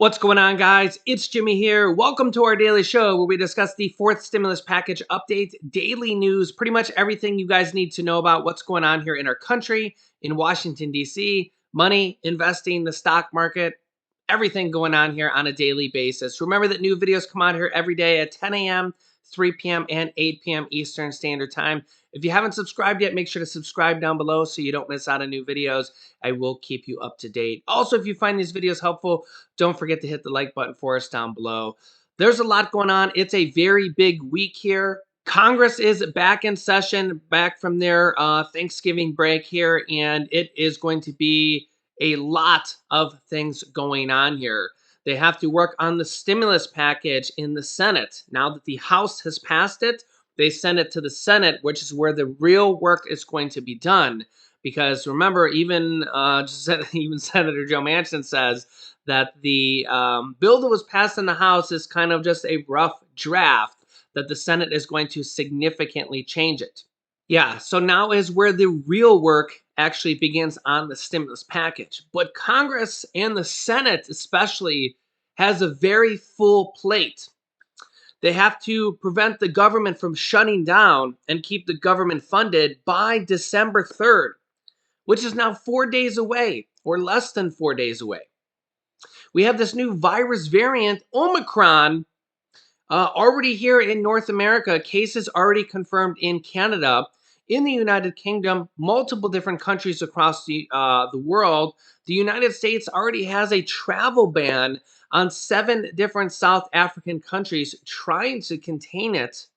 What's going on, guys? It's Jimmy here. Welcome to our daily show where we discuss the fourth stimulus package update, daily news, pretty much everything you guys need to know about what's going on here in our country, in Washington, D.C., money, investing, the stock market, everything going on here on a daily basis. Remember that new videos come out here every day at 10 a.m., 3 p.m., and 8 p.m. Eastern Standard Time. If you haven't subscribed yet, make sure to subscribe down below so you don't miss out on new videos. I will keep you up to date. Also, if you find these videos helpful, don't forget to hit the like button for us down below. There's a lot going on. It's a very big week here. Congress is back in session, back from their Thanksgiving break here, and it is going to be a lot of things going on here. They have to work on the stimulus package in the Senate. Now that the House has passed it, they send it to the Senate, which is where the real work is going to be done. Because remember, even Senator Joe Manchin says that the bill that was passed in the House is kind of just a rough draft, that the Senate is going to significantly change it. Yeah, so now is where the real work actually begins on the stimulus package. But Congress and the Senate especially has a very full plate. They have to prevent the government from shutting down and keep the government funded by December 3rd, which is now 4 days away, or less than 4 days away. We have this new virus variant, Omicron, already here in North America. Cases already confirmed in Canada, in the United Kingdom, multiple different countries across the world. The United States already has a travel ban on 7 different South African countries trying to contain it.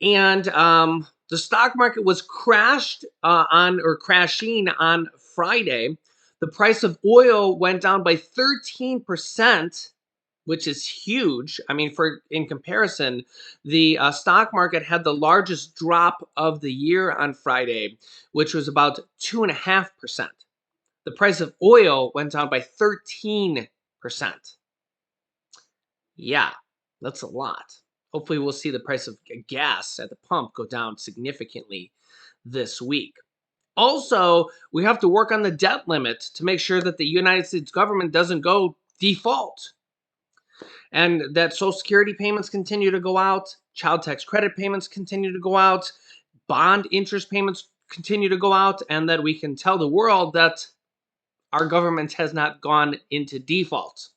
And the stock market was crashing on Friday. The price of oil went down by 13%, which is huge. I mean, in comparison, the stock market had the largest drop of the year on Friday, which was about 2.5%. The price of oil went down by 13%. Yeah, that's a lot. Hopefully we'll see the price of gas at the pump go down significantly this week. Also, we have to work on the debt limit to make sure that the United States government doesn't go default, and that Social Security payments continue to go out, child tax credit payments continue to go out, bond interest payments continue to go out, and that we can tell the world that our government has not gone into default.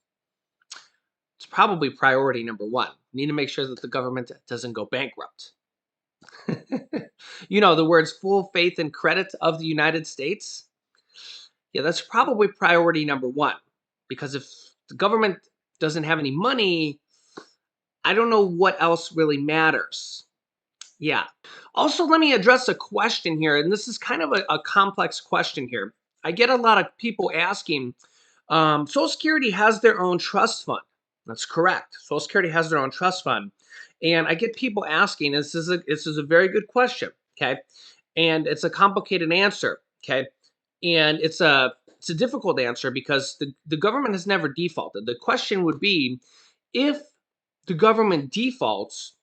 It's probably priority number one. We need to make sure that the government doesn't go bankrupt. You know, the words full faith and credit of the United States. Yeah, that's probably priority number one. Because if the government doesn't have any money, I don't know what else really matters. Yeah. Also, let me address a question here, and this is kind of a complex question here. I get a lot of people asking, Social Security has their own trust fund. That's correct. Social Security has their own trust fund. And I get people asking, this is a very good question, okay? And it's a complicated answer, okay? And it's a difficult answer because the government has never defaulted. The question would be, if the government defaults,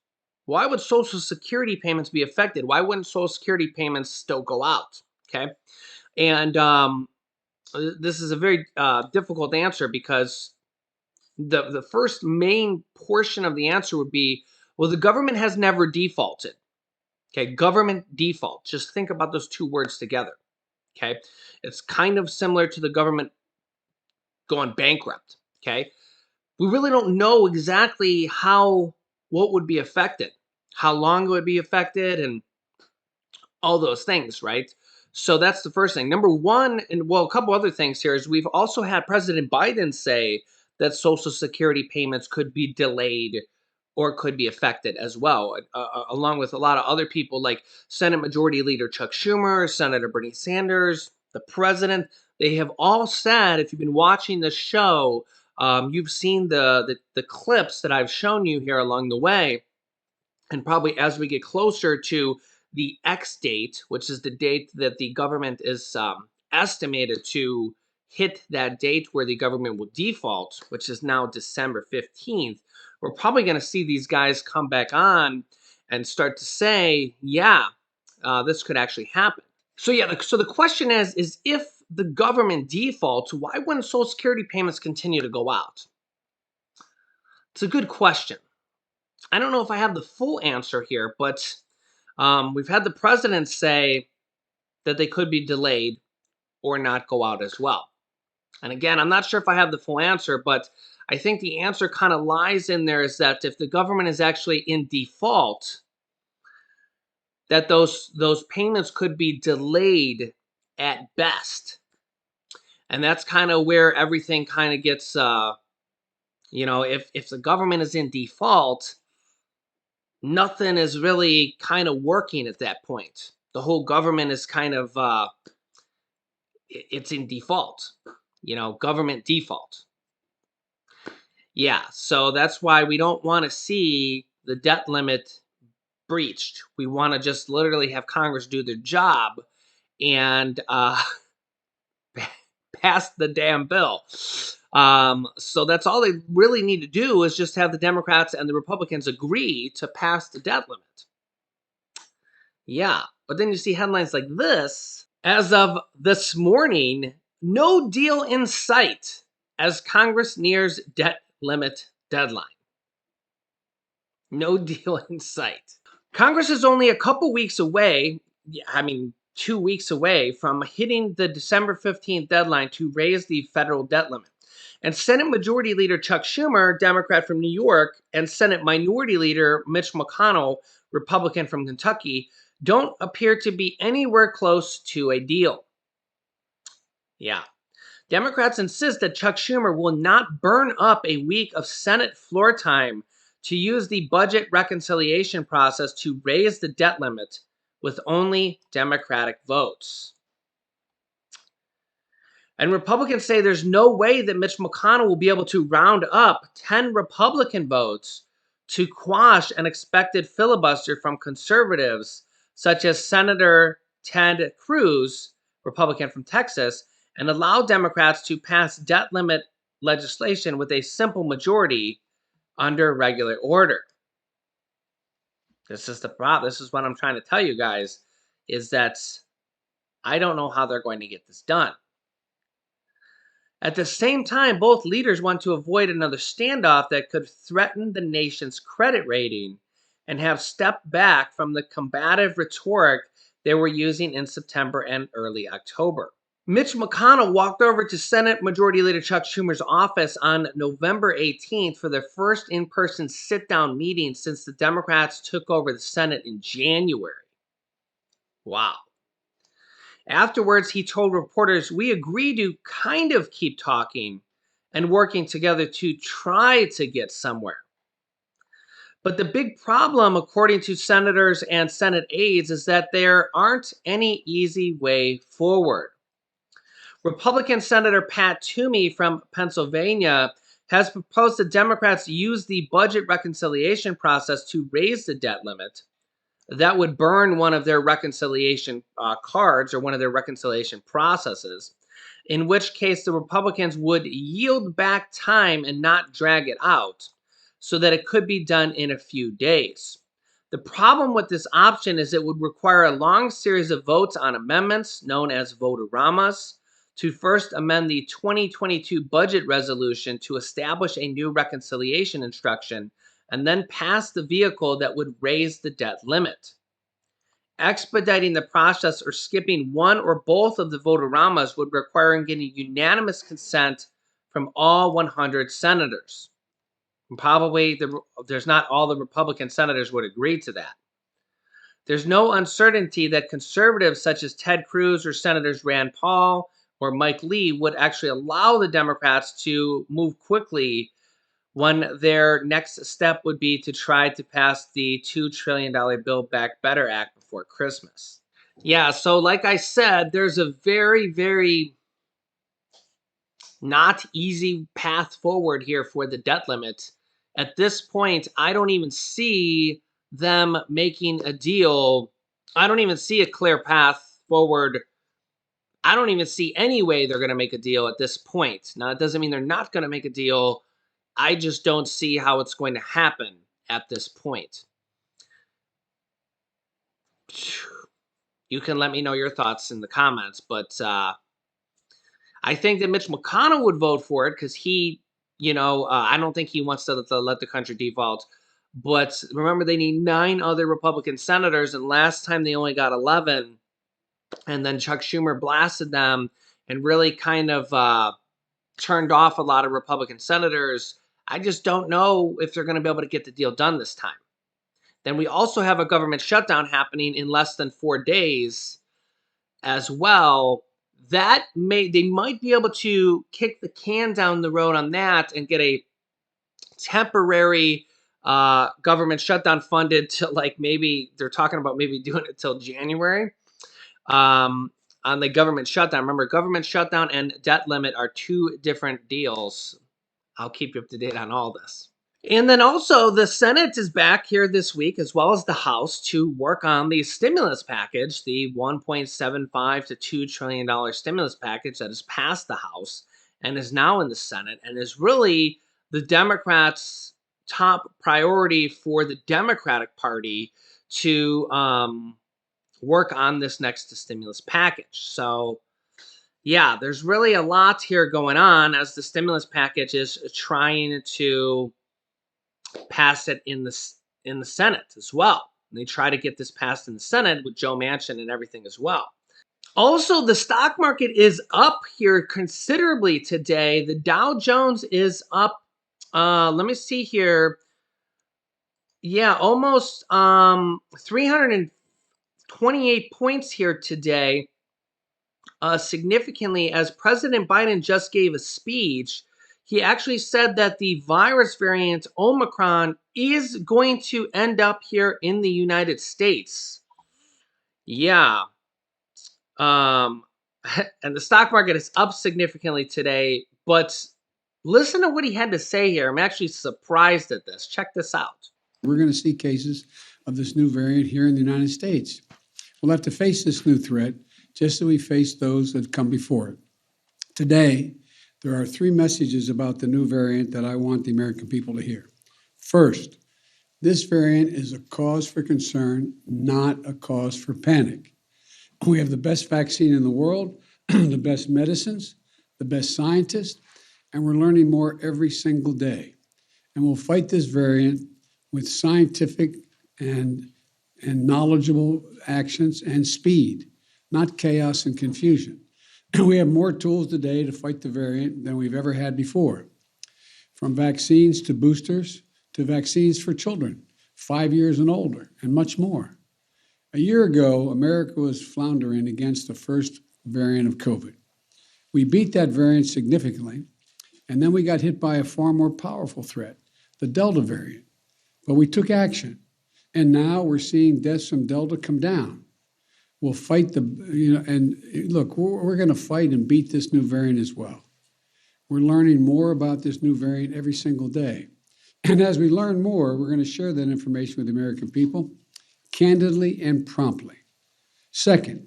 why would Social Security payments be affected? Why wouldn't Social Security payments still go out, okay? And this is a very difficult answer because the first main portion of the answer would be, well, the government has never defaulted. Okay, government default. Just think about those two words together. Okay, it's kind of similar to the government going bankrupt. Okay, we really don't know exactly what would be affected, how long it would be affected, and all those things, right? So that's the first thing. Number one, and well, a couple other things here is we've also had President Biden say that Social Security payments could be delayed or could be affected as well, along with a lot of other people like Senate Majority Leader Chuck Schumer, Senator Bernie Sanders, the president. They have all said, if you've been watching the show, you've seen the clips that I've shown you here along the way. And probably as we get closer to the X date, which is the date that the government is estimated to hit that date where the government will default, which is now December 15th, we're probably going to see these guys come back on and start to say, yeah, this could actually happen. So yeah, so the question is if the government defaults, why wouldn't Social Security payments continue to go out? It's a good question. I don't know if I have the full answer here, but we've had the president say that they could be delayed or not go out as well. And again, I'm not sure if I have the full answer, but I think the answer kind of lies in there is that if the government is actually in default, that those payments could be delayed at best. And that's kind of where everything kind of gets if the government is in default, nothing is really kind of working at that point. The whole government is kind of it's in default, government default. Yeah, so that's why we don't want to see the debt limit breached. We want to just literally have Congress do their job and pass the damn bill. So that's all they really need to do is just have the Democrats and the Republicans agree to pass the debt limit. Yeah, but then you see headlines like this. As of this morning, no deal in sight as Congress nears debt limit deadline. No deal in sight. Congress is only a couple weeks away, 2 weeks away from hitting the December 15th deadline to raise the federal debt limit. And Senate Majority Leader Chuck Schumer, Democrat from New York, and Senate Minority Leader Mitch McConnell, Republican from Kentucky, don't appear to be anywhere close to a deal. Yeah. Democrats insist that Chuck Schumer will not burn up a week of Senate floor time to use the budget reconciliation process to raise the debt limit with only Democratic votes. And Republicans say there's no way that Mitch McConnell will be able to round up 10 Republican votes to quash an expected filibuster from conservatives, such as Senator Ted Cruz, Republican from Texas, and allow Democrats to pass debt limit legislation with a simple majority under regular order. This is the problem. This is what I'm trying to tell you guys, is that I don't know how they're going to get this done. At the same time, both leaders want to avoid another standoff that could threaten the nation's credit rating and have stepped back from the combative rhetoric they were using in September and early October. Mitch McConnell walked over to Senate Majority Leader Chuck Schumer's office on November 18th for their first in-person sit-down meeting since the Democrats took over the Senate in January. Wow. Afterwards, he told reporters, "We agree to kind of keep talking and working together to try to get somewhere." But the big problem, according to senators and Senate aides, is that there aren't any easy way forward. Republican Senator Pat Toomey from Pennsylvania has proposed that Democrats use the budget reconciliation process to raise the debt limit. That would burn one of their reconciliation cards or one of their reconciliation processes, in which case the Republicans would yield back time and not drag it out so that it could be done in a few days. The problem with this option is it would require a long series of votes on amendments, known as vote-a-ramas, to first amend the 2022 budget resolution to establish a new reconciliation instruction and then pass the vehicle that would raise the debt limit. Expediting the process or skipping one or both of the vote-a-ramas would require getting unanimous consent from all 100 senators. And probably there's not all the Republican senators would agree to that. There's no uncertainty that conservatives such as Ted Cruz or Senators Rand Paul or Mike Lee would actually allow the Democrats to move quickly when their next step would be to try to pass the $2 trillion Build Back Better Act before Christmas. Yeah, so like I said, there's a very, very not easy path forward here for the debt limit. At this point, I don't even see them making a deal. I don't even see a clear path forward. I don't even see any way they're going to make a deal at this point. Now, it doesn't mean they're not going to make a deal. I just don't see how it's going to happen at this point. You can let me know your thoughts in the comments, but I think that Mitch McConnell would vote for it because I don't think he wants to let the country default. But remember, they need 9 other Republican senators, and last time they only got 11. And then Chuck Schumer blasted them and really kind of turned off a lot of Republican senators. I just don't know if they're going to be able to get the deal done this time. Then we also have a government shutdown happening in less than 4 days as well. They might be able to kick the can down the road on that and get a temporary government shutdown funded to, like, maybe they're talking about maybe doing it till January. On the government shutdown. Remember, government shutdown and debt limit are 2 different deals. I'll keep you up to date on all this. And then also the Senate is back here this week, as well as the House, to work on the stimulus package, the $1.75 to $2 trillion stimulus package that has passed the House and is now in the Senate and is really the Democrats' top priority for the Democratic Party to work on this next stimulus package. So, yeah, there's really a lot here going on as the stimulus package is trying to pass it in the Senate as well. And they try to get this passed in the Senate with Joe Manchin and everything as well. Also, the stock market is up here considerably today. The Dow Jones is up. Let me see here. Yeah, almost 328 points here today. Significantly, as President Biden just gave a speech, he actually said that the virus variant Omicron is going to end up here in the United States. Yeah. And the stock market is up significantly today, but listen to what he had to say here. I'm actually surprised at this. Check this out. We're going to see cases of this new variant here in the United States. We'll have to face this new threat just as we face those that come before it. Today, there are 3 messages about the new variant that I want the American people to hear. First, this variant is a cause for concern, not a cause for panic. We have the best vaccine in the world, the best medicines, the best scientists, and we're learning more every single day. And we'll fight this variant with scientific and knowledgeable actions and speed, not chaos and confusion. We have more tools today to fight the variant than we've ever had before, from vaccines to boosters to vaccines for children, 5 years and older, and much more. A year ago, America was floundering against the first variant of COVID. We beat that variant significantly, and then we got hit by a far more powerful threat, the Delta variant. But we took action, and now we're seeing deaths from Delta come down. We'll fight and look, we're going to fight and beat this new variant as well. We're learning more about this new variant every single day. And as we learn more, we're going to share that information with the American people candidly and promptly. Second,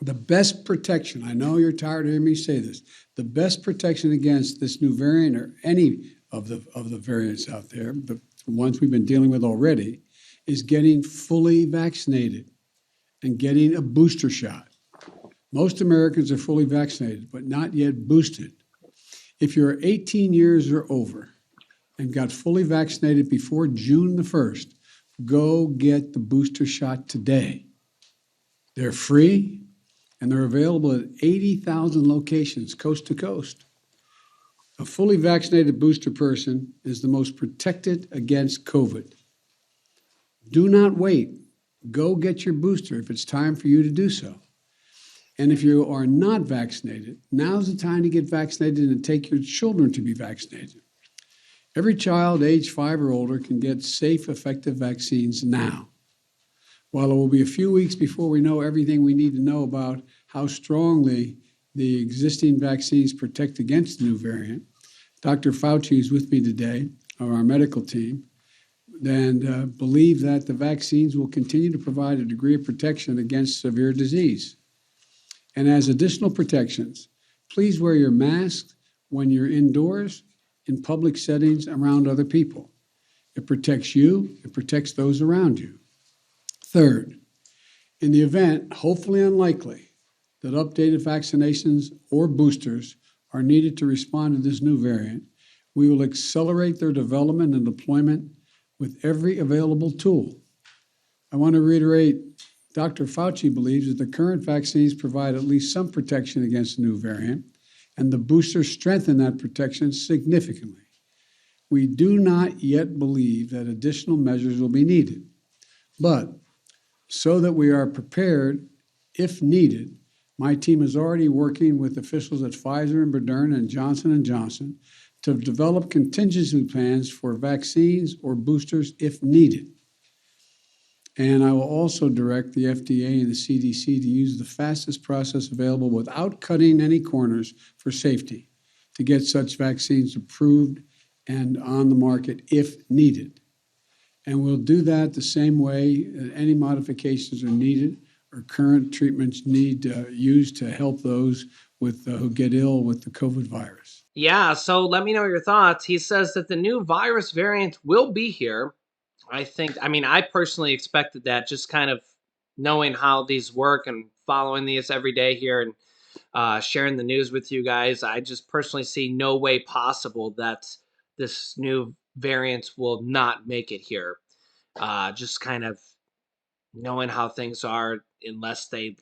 the best protection, I know you're tired of hearing me say this, the best protection against this new variant or any of the variants out there, the ones we've been dealing with already, is getting fully vaccinated and getting a booster shot. Most Americans are fully vaccinated, but not yet boosted. If you're 18 years or over and got fully vaccinated before June the 1st, go get the booster shot today. They're free and they're available at 80,000 locations coast to coast. A fully vaccinated booster person is the most protected against COVID. Do not wait. Go get your booster if it's time for you to do so. And if you are not vaccinated, now's the time to get vaccinated and take your children to be vaccinated. Every child age 5 or older can get safe, effective vaccines now. While it will be a few weeks before we know everything we need to know about how strongly the existing vaccines protect against the new variant, Dr. Fauci is with me today, of our medical team, and believe that the vaccines will continue to provide a degree of protection against severe disease. And as additional protections, please wear your mask when you're indoors, in public settings, around other people. It protects you, it protects those around you. Third, in the event, hopefully unlikely, that updated vaccinations or boosters are needed to respond to this new variant, we will accelerate their development and deployment with every available tool. I want to reiterate, Dr. Fauci believes that the current vaccines provide at least some protection against the new variant, and the boosters strengthen that protection significantly. We do not yet believe that additional measures will be needed, but so that we are prepared if needed, my team is already working with officials at Pfizer and Moderna and Johnson & Johnson to develop contingency plans for vaccines or boosters if needed. And I will also direct the FDA and the CDC to use the fastest process available without cutting any corners for safety to get such vaccines approved and on the market if needed. And we'll do that the same way that any modifications are needed or current treatments need used to help those who get ill with the COVID virus. Yeah, so let me know your thoughts. He says that the new virus variant will be here. I personally expected that, just kind of knowing how these work and following these every day here and sharing the news with you guys. I just personally see no way possible that this new variant will not make it here. Just kind of knowing how things are, unless they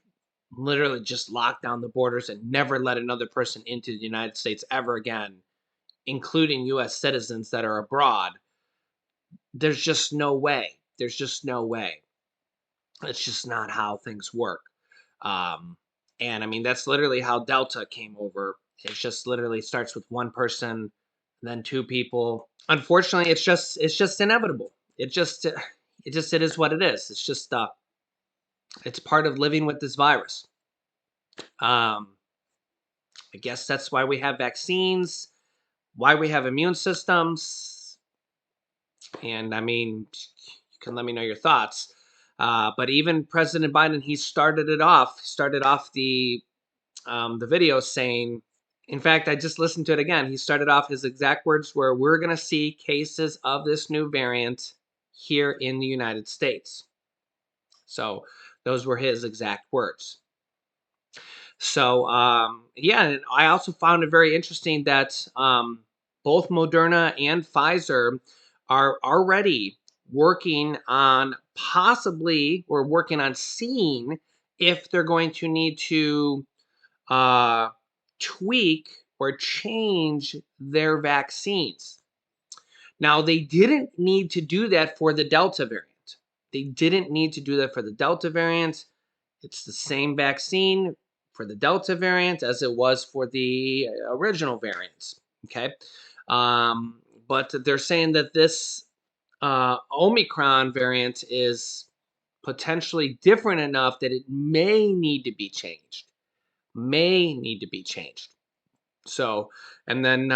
literally just lock down the borders and never let another person into the United States ever again, including US citizens that are abroad. There's just no way. There's just no way. It's just not how things work. Um, and I mean, that's literally how Delta came over. It just literally starts with one person, then two people. Unfortunately, it's just inevitable. It is what it is. It's part of living with this virus. Um, I guess that's why we have vaccines, why we have immune systems, and I mean, you can let me know your thoughts. But even President Biden, he started it off. Started off the video saying, in fact, I just listened to it again. He started off, his exact words were, "We're going to see cases of this new variant here in the United States." So those were his exact words. So yeah, and I also found it very interesting that both Moderna and Pfizer are already working on seeing if they're going to need to uh, tweak or change their vaccines. Now, they didn't need to do that for the Delta variant. They didn't need to do that for the Delta variant. It's the same vaccine for the Delta variant as it was for the original variants. Okay. But they're saying that this Omicron variant is potentially different enough that it may need to be changed. May need to be changed. So, and then,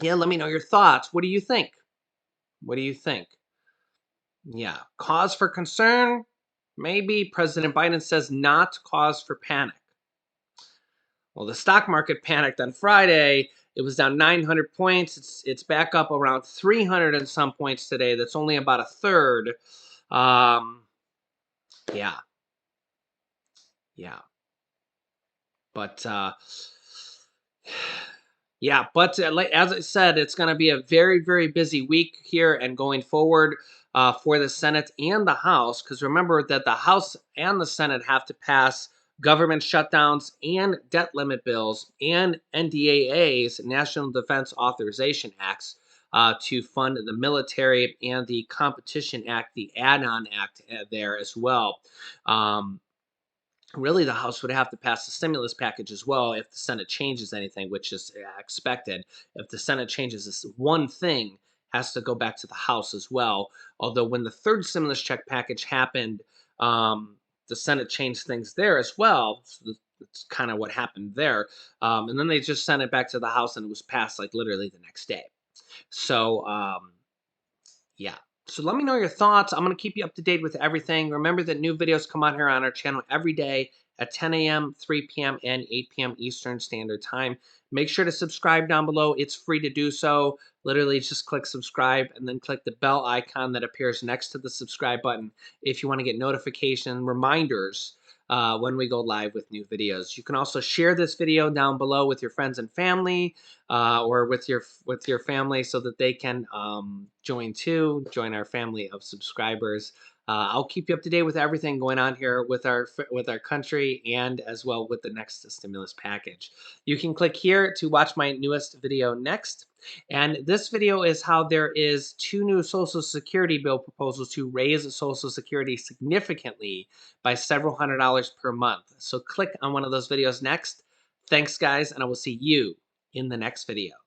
yeah, let me know your thoughts. What do you think? What do you think? Yeah, cause for concern? Maybe. President Biden says not cause for panic. Well, the stock market panicked on Friday. It was down 900 points. It's back up around 300 and some points today. That's only about a third. Um, yeah, yeah. But yeah, but like as I said, it's going to be a very, very busy week here and going forward for the Senate and the House. Because remember that the House and the Senate have to pass government shutdowns and debt limit bills and NDAAs, National Defense Authorization Acts, to fund the military, and the Competition Act, the add-on act there as well. Really, the House would have to pass the stimulus package as well if the Senate changes anything, which is expected. If the Senate changes this one thing, has to go back to the House as well. Although when the third stimulus check package happened, the Senate changed things there as well. So that's kind of what happened there. And then they just sent it back to the House, and it was passed like literally the next day. So yeah. So let me know your thoughts. I'm going to keep you up to date with everything. Remember that new videos come out here on our channel every day at 10 a.m., 3 p.m., and 8 p.m. Eastern Standard Time. Make sure to subscribe down below. It's free to do so. Literally, just click subscribe and then click the bell icon that appears next to the subscribe button if you want to get notification reminders when we go live with new videos. You can also share this video down below with your friends and family, or with your family, so that they can join our family of subscribers. I'll keep you up to date with everything going on here with our country, and as well with the next stimulus package. You can click here to watch my newest video next. And this video is how there is 2 new Social Security bill proposals to raise Social Security significantly by several $100s per month. So click on one of those videos next. Thanks, guys, and I will see you in the next video.